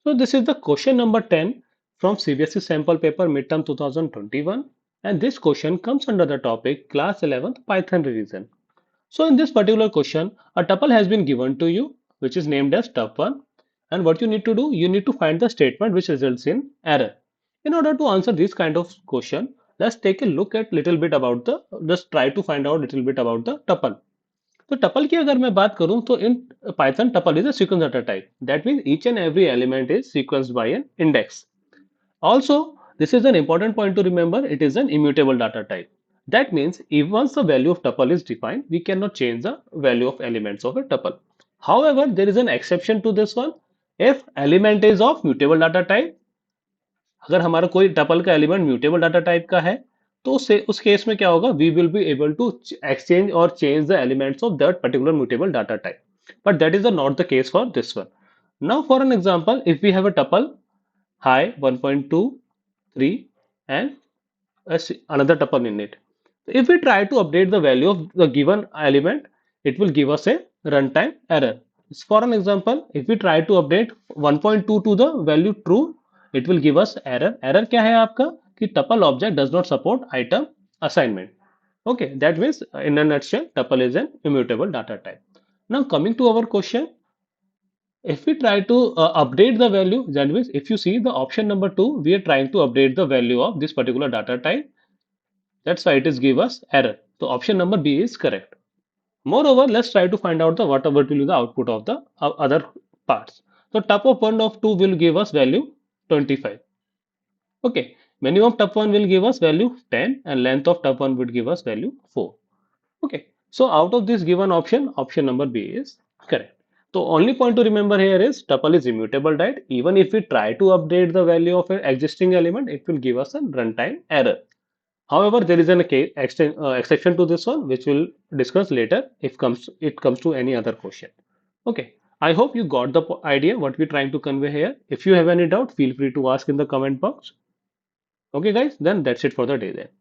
So this is the question number 10 from CBSE sample paper midterm 2021, and this question comes under the topic class 11th Python revision. So in this particular question, a tuple has been given to you which is named as tup1, and what you need to do, you need to find the statement which results in error. In order to answer this kind of question, let's take a look at little bit about the, just try to find out little bit about the tuple. तो tuple की अगर मैं बात करूं तो in Python tuple is a sequence data type that means each and every element is sequenced by an index. Also, this is an important point to remember. It is an immutable data type. That means if once the value of tuple is defined, we cannot change the value of elements of a tuple. However, there is an exception to this one. If element is of mutable data type, अगर हमारा कोई tuple का element mutable data type का है तो उससे उस case में क्या होगा we will be able to exchange और change the elements of that particular mutable data type but that is not the case for this one. Now for an example if we have a tuple high 1.23 and another tuple in it. If we try to update the value of the given element, it will give us a runtime error. For an example, if we try to update 1.2 to the value true, it will give us error. Error क्या है आपका कि tuple object does not support item assignment. Okay, that means in a nutshell, tuple is an immutable data type. Now coming to our question, if we try to update the value, that means if you see the option number 2, we are trying to update the value of this particular data type. That's why it is give us error. So option number B is correct. Moreover, let's try to find out the what will be the output of the other parts. So top of 1 of 2 will give us value 25. Okay, minimum top 1 will give us value 10 and length of top 1 would give us value 4. Okay, so out of this given option, option number B is correct. So only point to remember here is tuple is immutable, right? Even if we try to update the value of an existing element, it will give us a runtime error. However, there is an exception to this one, which we'll discuss later if it comes to any other question. Okay, I hope you got the idea what we're trying to convey here. If you have any doubt, feel free to ask in the comment box. Okay, guys, then that's it for the day then.